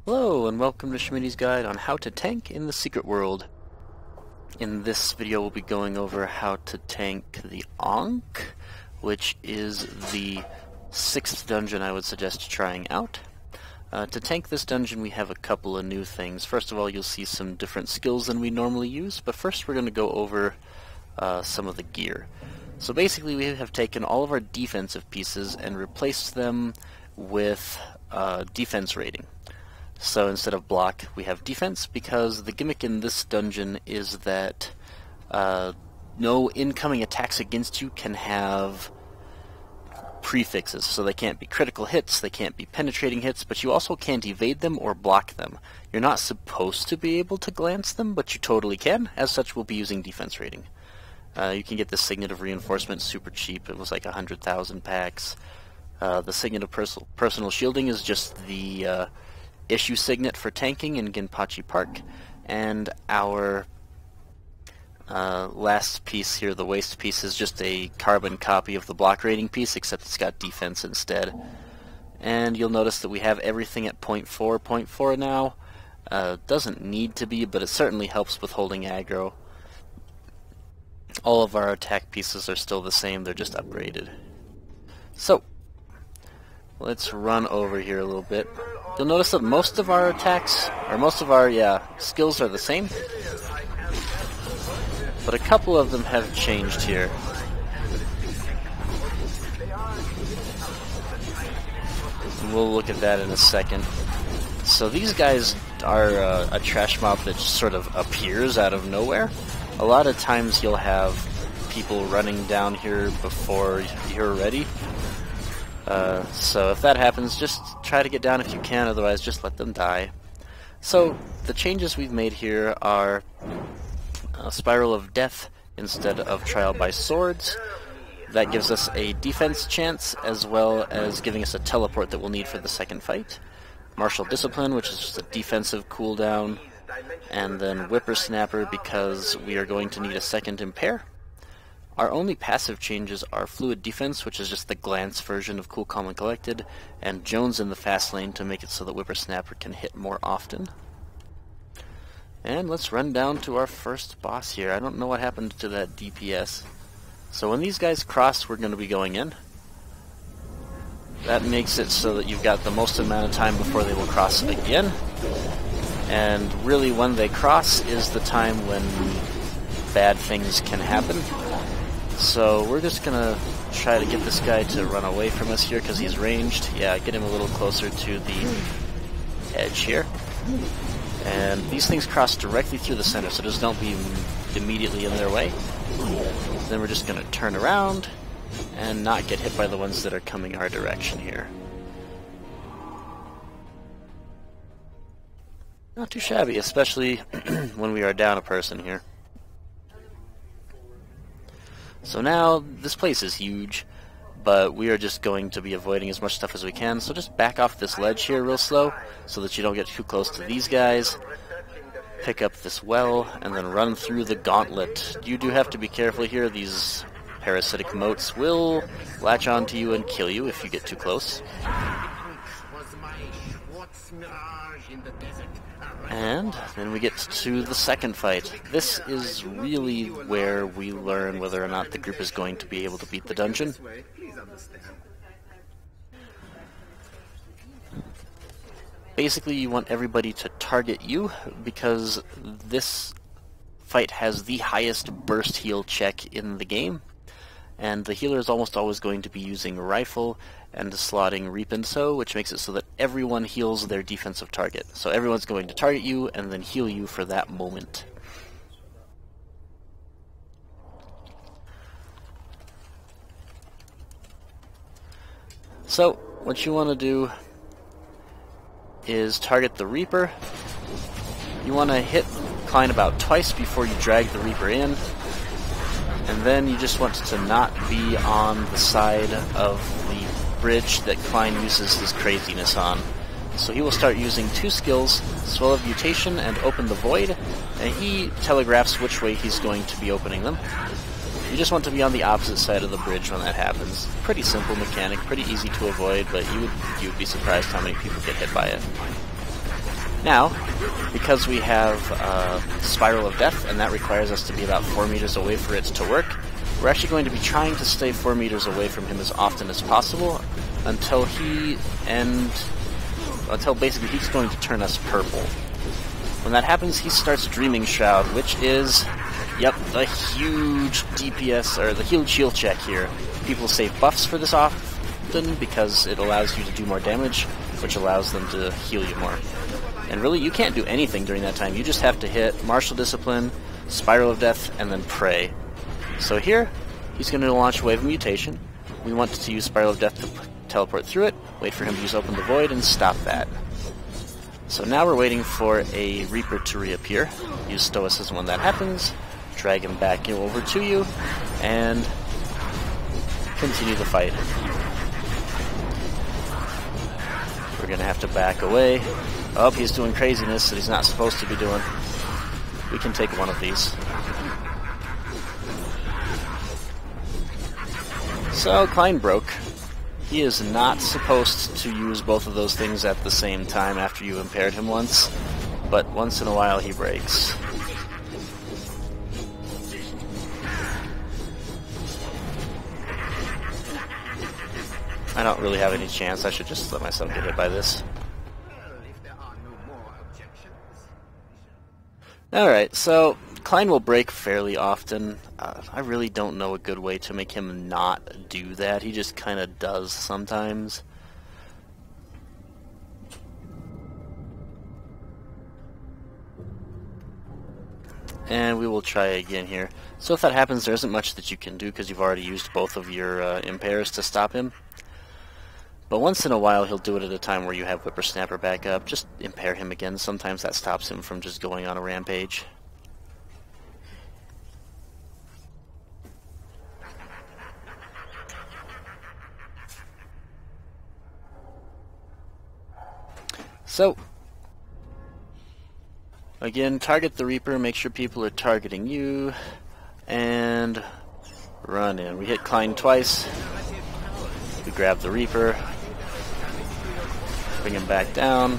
Hello and welcome to Schmidy's guide on how to tank in the secret world. In this video we'll be going over how to tank the Ankh, which is the 6th dungeon I would suggest trying out. To tank this dungeon we have a couple of new things. First of all, you'll see some different skills than we normally use, but first we're going to go over some of the gear. So basically we have taken all of our defensive pieces and replaced them with defense rating. So instead of block, we have defense, because the gimmick in this dungeon is that no incoming attacks against you can have prefixes. So they can't be critical hits, they can't be penetrating hits, but you also can't evade them or block them. You're not supposed to be able to glance them, but you totally can. As such, we'll be using defense rating. You can get the Signet of Reinforcement super cheap. It was like 100,000 packs. The Signet of Personal Shielding is just the issue signet for tanking in Ginpachi Park, and our last piece here, the waste piece, is just a carbon copy of the block rating piece, except it's got defense instead. And you'll notice that we have everything at 0.4 now. Doesn't need to be, but it certainly helps with holding aggro. All of our attack pieces are still the same, they're just upgraded. So, let's run over here a little bit. You'll notice that most of our attacks, or most of our, skills are the same. But a couple of them have changed here. And we'll look at that in a second. So these guys are a trash mob that just sort of appears out of nowhere. A lot of times you'll have people running down here before you're ready. So if that happens, just try to get down if you can, otherwise just let them die. So the changes we've made here are a Spiral of Death instead of Trial by Swords. That gives us a defense chance, as well as giving us a teleport that we'll need for the second fight. Martial Discipline, which is just a defensive cooldown. And then Whippersnapper, because we are going to need a second Impair. Our only passive changes are Fluid Defense, which is just the glance version of Cool, Calm, and Collected, and Jones in the fast lane to make it so that Whippersnapper can hit more often. And let's run down to our first boss here. I don't know what happened to that DPS. So when these guys cross, we're going to be going in. That makes it so that you've got the most amount of time before they will cross again. And really when they cross is the time when bad things can happen. So we're just gonna try to get this guy to run away from us here because he's ranged. Yeah, get him a little closer to the edge here. And these things cross directly through the center, so just don't be immediately in their way. Then we're just gonna turn around and not get hit by the ones that are coming our direction here. Not too shabby, especially when we are down a person here. So now, this place is huge, but we are just going to be avoiding as much stuff as we can, so just back off this ledge here real slow, so that you don't get too close to these guys. Pick up this well, and then run through the gauntlet. You do have to be careful here. These parasitic motes will latch onto you and kill you if you get too close. And then we get to the second fight. This is really where we learn whether or not the group is going to be able to beat the dungeon. Basically, you want everybody to target you, because this fight has the highest burst heal check in the game. And the healer is almost always going to be using Rifle and slotting Reap and Sow, which makes it so that everyone heals their defensive target. So everyone's going to target you and then heal you for that moment. So what you want to do is target the Reaper. You want to hit Klein about twice before you drag the Reaper in. And then you just want to not be on the side of the bridge that Klein uses his craziness on. So he will start using two skills, Swell of Mutation and Open the Void, and he telegraphs which way he's going to be opening them. You just want to be on the opposite side of the bridge when that happens. Pretty simple mechanic, pretty easy to avoid, but you would be surprised how many people get hit by it. Now, because we have Spiral of Death, and that requires us to be about 4 meters away for it to work, we're actually going to be trying to stay 4 meters away from him as often as possible until basically he's going to turn us purple. When that happens, he starts Dreaming Shroud, which is, yep, the huge DPS, or the huge heal check here. People save buffs for this often because it allows you to do more damage, which allows them to heal you more. And really, you can't do anything during that time. You just have to hit Martial Discipline, Spiral of Death, and then pray. So here, he's going to launch Wave of Mutation. We want to use Spiral of Death to teleport through it, wait for him to use Open the Void, and stop that. So now we're waiting for a Reaper to reappear. Use Stoicism when that happens, drag him back over to you, and continue the fight. We're going to have to back away. Oh, he's doing craziness that he's not supposed to be doing. We can take one of these. So, Klein broke. He is not supposed to use both of those things at the same time after you've impaired him once, but once in a while he breaks. I don't really have any chance. I should just let myself get hit by this. Alright, so Klein will break fairly often. I really don't know a good way to make him not do that. He just kind of does sometimes. And we will try again here. So if that happens, there isn't much that you can do because you've already used both of your impairs to stop him. But once in a while, he'll do it at a time where you have Whippersnapper back up. Just impair him again. Sometimes that stops him from just going on a rampage. So, again, target the Reaper, make sure people are targeting you, and run in. We hit Klein twice. We grab the Reaper. Bring him back down,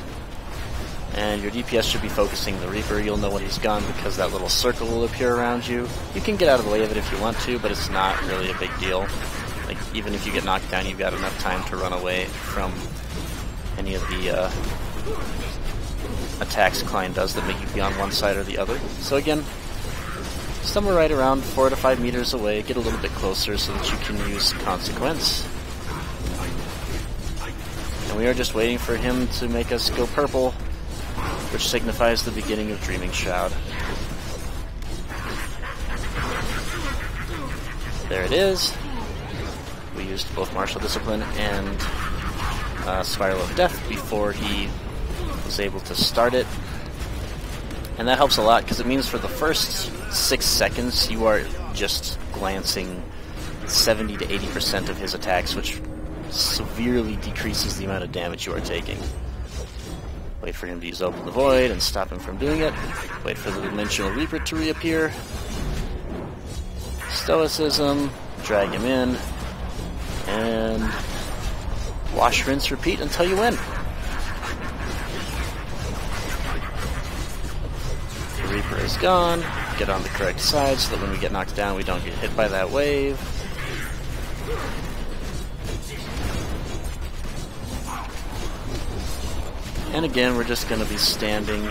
and your DPS should be focusing the Reaper. You'll know when he's gone because that little circle will appear around you. You can get out of the way of it if you want to, but it's not really a big deal. Like, even if you get knocked down, you've got enough time to run away from any of the attacks Klein does that make you be on one side or the other. So again, somewhere right around 4 to 5 meters away, get a little bit closer so that you can use Consequence. And we are just waiting for him to make us go purple, which signifies the beginning of Dreaming Shroud. There it is. We used both Martial Discipline and Spiral of Death before he was able to start it. And that helps a lot because it means for the first 6 seconds you are just glancing 70 to 80% of his attacks, which severely decreases the amount of damage you are taking. Wait for him to use Open the Void and stop him from doing it. Wait for the Dimensional Reaper to reappear. Stoicism, drag him in, and wash, rinse, repeat until you win. The Reaper is gone. Get on the correct side so that when we get knocked down we don't get hit by that wave. And again, we're just going to be standing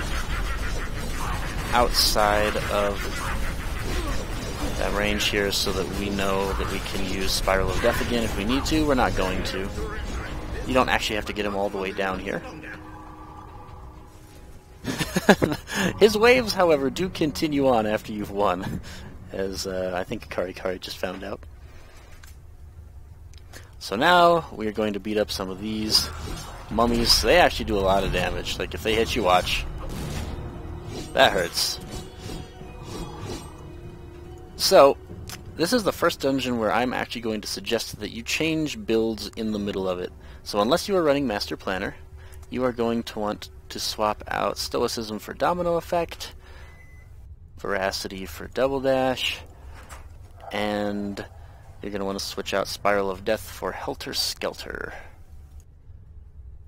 outside of that range here so that we know that we can use Spiral of Death again if we need to. We're not going to. You don't actually have to get him all the way down here. His waves, however, do continue on after you've won, as I think Kari just found out. So now we're going to beat up some of these mummies. They actually do a lot of damage. Like, if they hit you, watch. That hurts. So, this is the first dungeon where I'm actually going to suggest that you change builds in the middle of it. So unless you are running Master Planner, you are going to want to swap out Stoicism for Domino Effect, Veracity for Double Dash, and you're going to want to switch out Spiral of Death for Helter Skelter.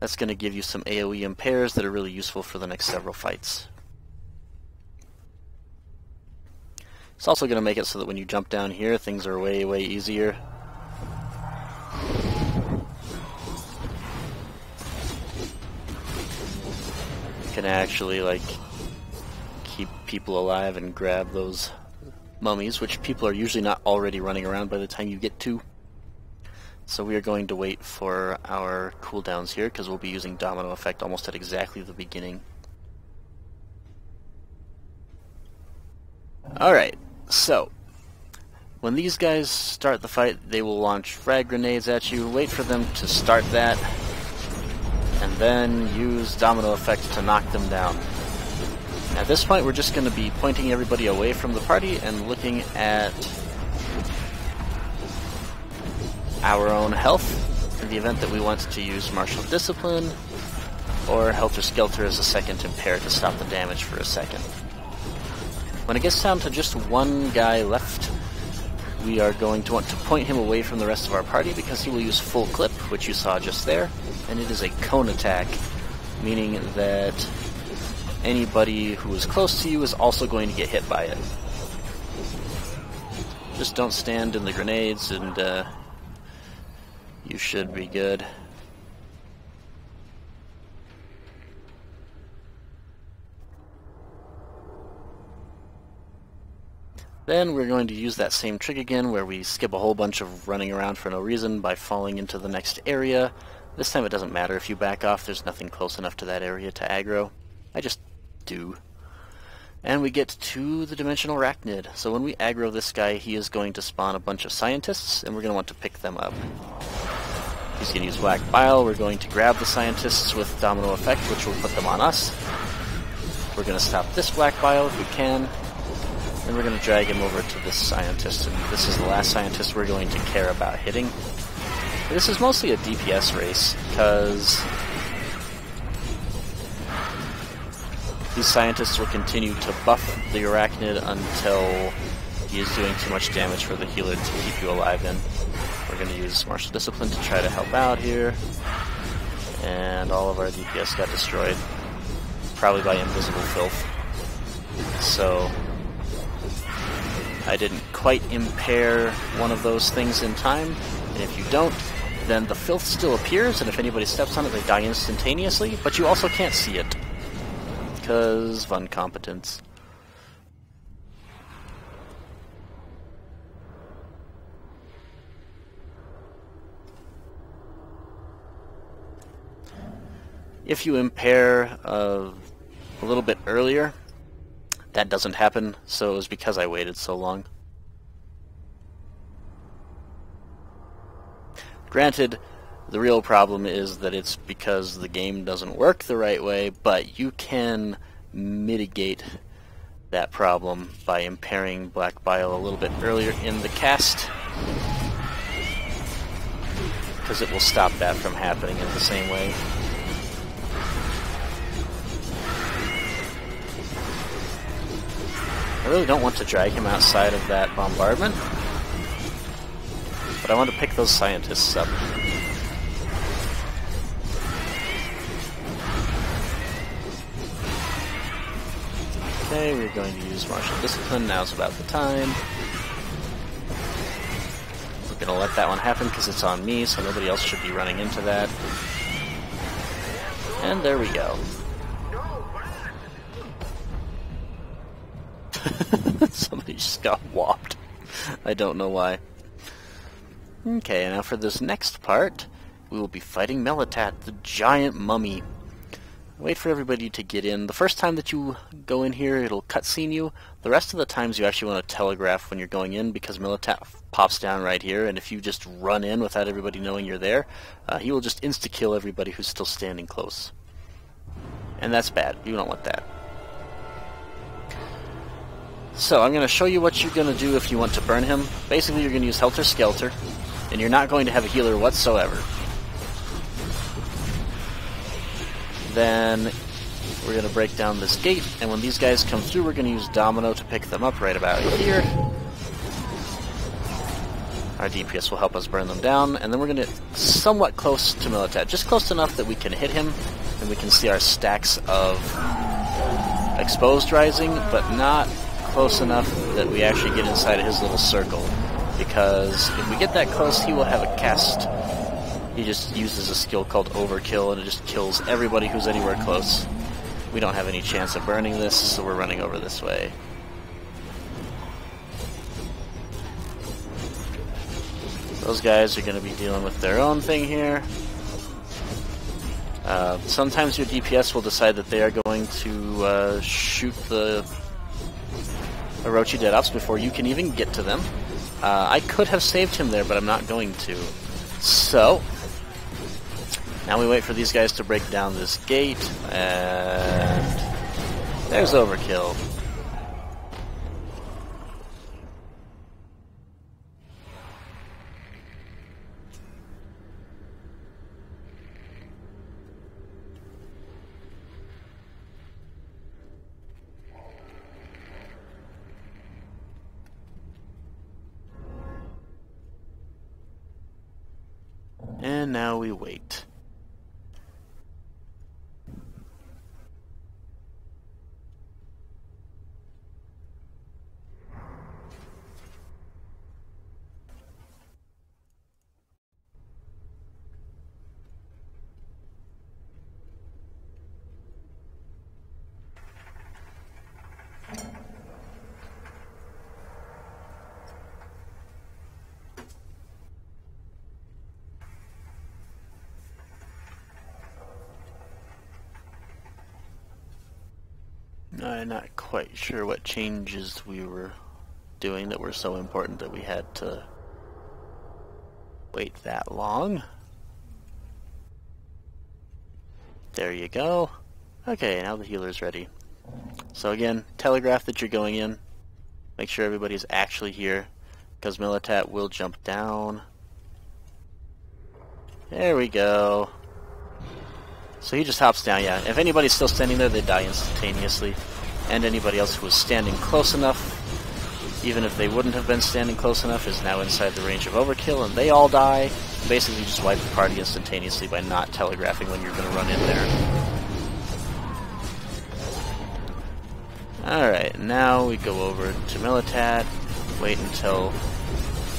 That's going to give you some AoE impairs that are really useful for the next several fights. It's also going to make it so that when you jump down here, things are way, way easier. You can actually, like, keep people alive and grab those mummies, which people are usually not already running around by the time you get to. So we are going to wait for our cooldowns here, because we'll be using domino effect almost at exactly the beginning. Alright, so when these guys start the fight, they will launch frag grenades at you. Wait for them to start that, and then use domino effect to knock them down. At this point, we're just going to be pointing everybody away from the party and looking at our own health in the event that we want to use martial discipline or helter skelter as a second impair to stop the damage for a second. When it gets down to just one guy left, we are going to want to point him away from the rest of our party because he will use full clip, which you saw just there, and it is a cone attack, meaning that anybody who is close to you is also going to get hit by it. Just don't stand in the grenades and you should be good. Then we're going to use that same trick again where we skip a whole bunch of running around for no reason by falling into the next area. This time it doesn't matter if you back off, there's nothing close enough to that area to aggro. I just do. And we get to the dimensional arachnid. So when we aggro this guy, he is going to spawn a bunch of scientists, and we're going to want to pick them up. He's going to use black bile. We're going to grab the scientists with domino effect, which will put them on us. We're going to stop this black bile if we can. Then we're going to drag him over to this scientist, and this is the last scientist we're going to care about hitting. But this is mostly a DPS race, because these scientists will continue to buff the arachnid until he is doing too much damage for the healer to keep you alive in. We're going to use martial discipline to try to help out here, and all of our DPS got destroyed, probably by invisible filth. So I didn't quite impair one of those things in time, and if you don't, then the filth still appears, and if anybody steps on it, they die instantaneously, but you also can't see it, because of incompetence. If you impair a little bit earlier, that doesn't happen, so it was because I waited so long. Granted, the real problem is that it's because the game doesn't work the right way, but you can mitigate that problem by impairing black bile a little bit earlier in the cast, because it will stop that from happening in the same way. I really don't want to drag him outside of that bombardment, but I want to pick those scientists up. Okay, we're going to use martial discipline. Now's about the time. We're going to let that one happen because it's on me, so nobody else should be running into that. And there we go. Somebody just got whopped. I don't know why. Okay, now for this next part, we will be fighting Melitat, the giant mummy. Wait for everybody to get in. The first time that you go in here, it'll cutscene you. The rest of the times you actually want to telegraph when you're going in, because Melitat pops down right here, and if you just run in without everybody knowing you're there, he will just insta-kill everybody who's still standing close. And that's bad. You don't want that. So I'm going to show you what you're going to do if you want to burn him. Basically, you're going to use Helter Skelter, and you're not going to have a healer whatsoever. Then we're going to break down this gate, and when these guys come through, we're going to use Domino to pick them up right about here. Our DPS will help us burn them down, and then we're going to somewhat close to Militat. Just close enough that we can hit him, and we can see our stacks of exposed rising, but not close enough that we actually get inside of his little circle. Because if we get that close, he will have a cast. He just uses a skill called Overkill, and it just kills everybody who's anywhere close. We don't have any chance of burning this, so we're running over this way. Those guys are going to be dealing with their own thing here. Sometimes your DPS will decide that they are going to shoot the Orochi Dead Ops before you can even get to them. I could have saved him there, but I'm not going to. So, now we wait for these guys to break down this gate, and there's Overkill. And now we wait. I'm not quite sure what changes we were doing that were so important that we had to wait that long. There you go. Okay, now the healer's ready. So again, telegraph that you're going in. Make sure everybody's actually here, because Militat will jump down. There we go. So he just hops down, yeah. If anybody's still standing there, they die instantaneously. And anybody else who was standing close enough, even if they wouldn't have been standing close enough, is now inside the range of Overkill, and they all die. Basically just wipe the party instantaneously by not telegraphing when you're going to run in there. Alright, now we go over to Militat, wait until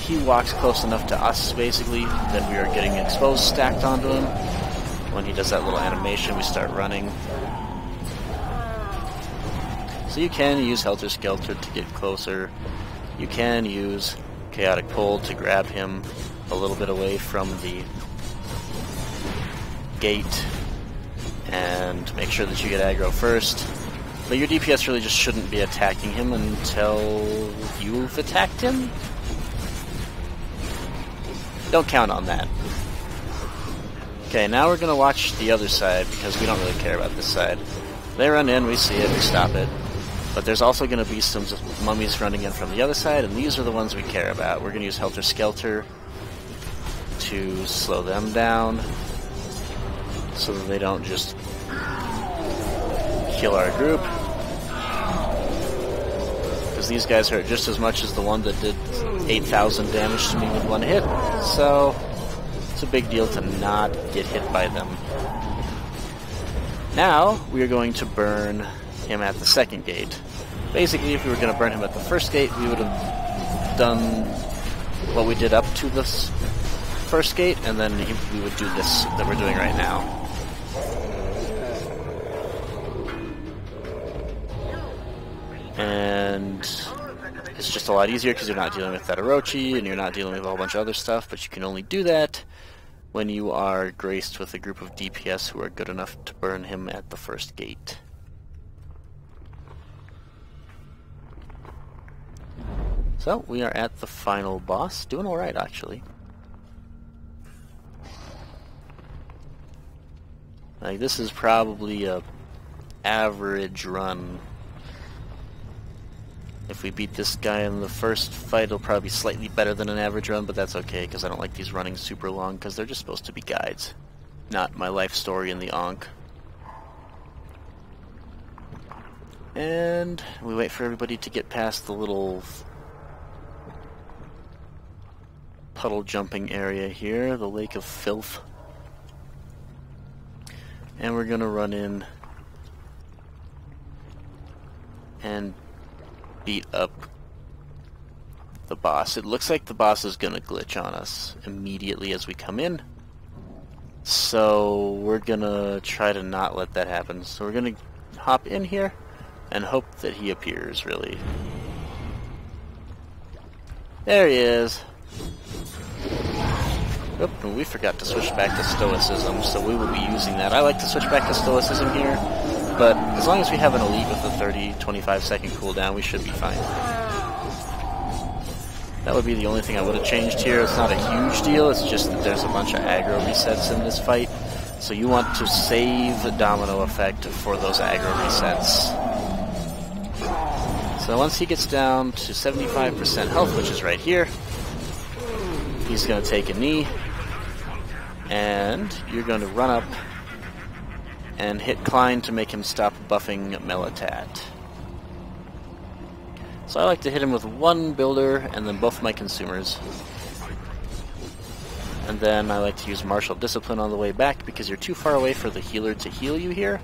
he walks close enough to us, basically, that we are getting exposed stacked onto him. When he does that little animation, we start running. So you can use Helter Skelter to get closer. You can use Chaotic Pull to grab him a little bit away from the gate and make sure that you get aggro first. But your DPS really just shouldn't be attacking him until you've attacked him. Don't count on that. Okay, now we're going to watch the other side, because we don't really care about this side. They run in, we see it, we stop it. But there's also going to be some mummies running in from the other side, and these are the ones we care about. We're going to use Helter Skelter to slow them down, so that they don't just kill our group. Because these guys hurt just as much as the one that did 8,000 damage to me with one hit, so it's a big deal to not get hit by them. Now, we are going to burn him at the second gate. Basically, if we were going to burn him at the first gate, we would have done what we did up to this first gate, and then we would do this that we're doing right now. And it's just a lot easier because you're not dealing with that Orochi, and you're not dealing with a whole bunch of other stuff, but you can only do that when you are graced with a group of DPS who are good enough to burn him at the first gate. So, we are at the final boss. Doing alright, actually. Like, this is probably a average run. If we beat this guy in the first fight, it'll probably be slightly better than an average run, but that's okay, because I don't like these running super long, because they're just supposed to be guides, not my life story in the Ankh. And we wait for everybody to get past the little puddle jumping area here, the Lake of Filth. And we're gonna run in and beat up the boss. It looks like the boss is gonna glitch on us immediately as we come in. So we're gonna try to not let that happen. So we're gonna hop in here and hope that he appears, really. There he is. Oop, and we forgot to switch back to Stoicism, so we will be using that. I like to switch back to Stoicism here, but as long as we have an elite with a 30-25 second cooldown, we should be fine. That would be the only thing I would have changed here. It's not a huge deal, it's just that there's a bunch of aggro resets in this fight, so you want to save the domino effect for those aggro resets. So once he gets down to 75% health, which is right here, he's going to take a knee, and you're going to run up and hit Klein to make him stop buffing Melitat. So I like to hit him with one builder and then both my consumers. And then I like to use Martial Discipline on the way back because you're too far away for the healer to heal you here.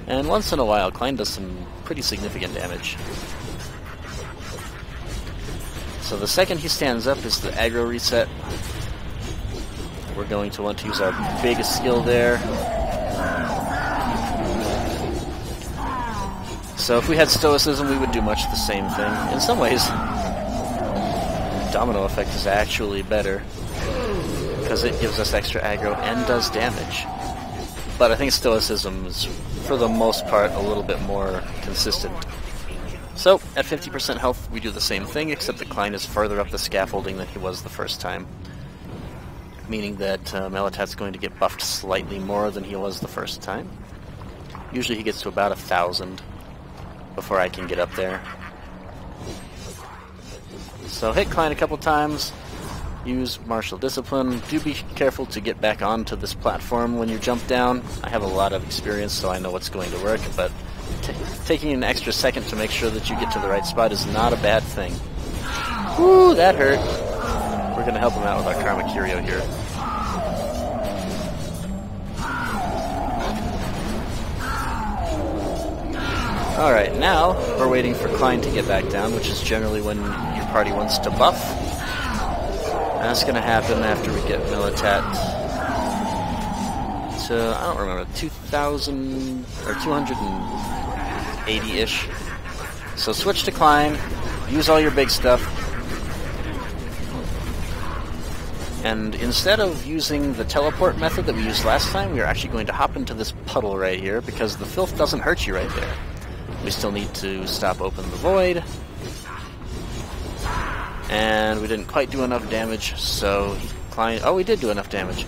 And once in a while, Klein does some pretty significant damage. So the second he stands up is the aggro reset. We're going to want to use our biggest skill there. So if we had Stoicism, we would do much the same thing. In some ways, Domino Effect is actually better because it gives us extra aggro and does damage. But I think Stoicism is, for the most part, a little bit more consistent. So, at 50% health, we do the same thing, except that Klein is further up the scaffolding than he was the first time. Meaning that Melitat's going to get buffed slightly more than he was the first time. Usually he gets to about 1,000 before I can get up there. So hit Klein a couple times, use Martial Discipline. Do be careful to get back onto this platform when you jump down. I have a lot of experience, so I know what's going to work, but taking an extra second to make sure that you get to the right spot is not a bad thing. Woo, that hurt. We're going to help him out with our Karma Curio here. Alright, now we're waiting for Klein to get back down, which is generally when your party wants to buff. And that's going to happen after we get Melitat to, I don't remember, 2,000 or 280-ish. So switch to Klein, use all your big stuff, and instead of using the teleport method that we used last time, we are actually going to hop into this puddle right here, because the filth doesn't hurt you right there. We still need to stop open the void, and we didn't quite do enough damage, so Klein... Oh, we did do enough damage.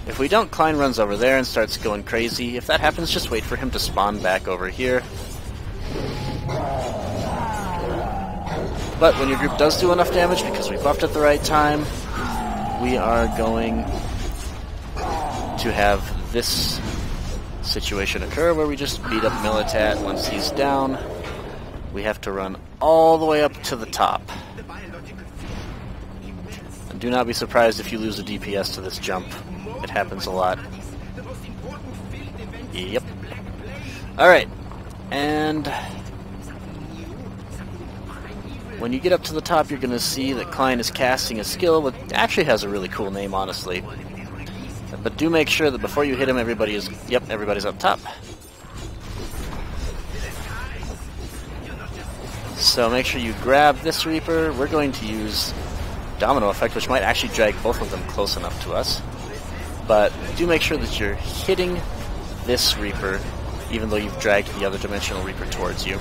If we don't, Klein runs over there and starts going crazy. If that happens, just wait for him to spawn back over here. But when your group does do enough damage, because we buffed at the right time, we are going to have this situation occur where we just beat up Melitat once he's down. We have to run all the way up to the top. And do not be surprised if you lose a DPS to this jump. It happens a lot. Yep. Alright. And when you get up to the top, you're going to see that Klein is casting a skill that actually has a really cool name, honestly. But do make sure that before you hit him, everybody's up top. So make sure you grab this Reaper. We're going to use Domino Effect, which might actually drag both of them close enough to us. But do make sure that you're hitting this Reaper, even though you've dragged the other Dimensional Reaper towards you.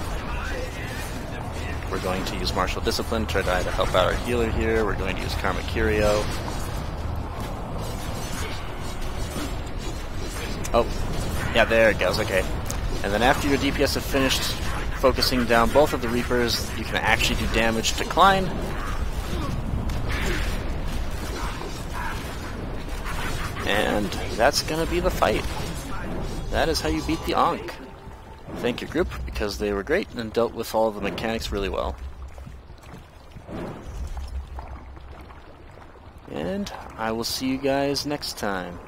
We're going to use Martial Discipline to try to help out our healer here. We're going to use Karma Curio. Oh, yeah, there it goes, okay. And then after your DPS have finished focusing down both of the Reapers, you can actually do damage to Klein. And that's gonna be the fight. That is how you beat the Ankh. Thank your group, because they were great and dealt with all the mechanics really well. and I will see you guys next time.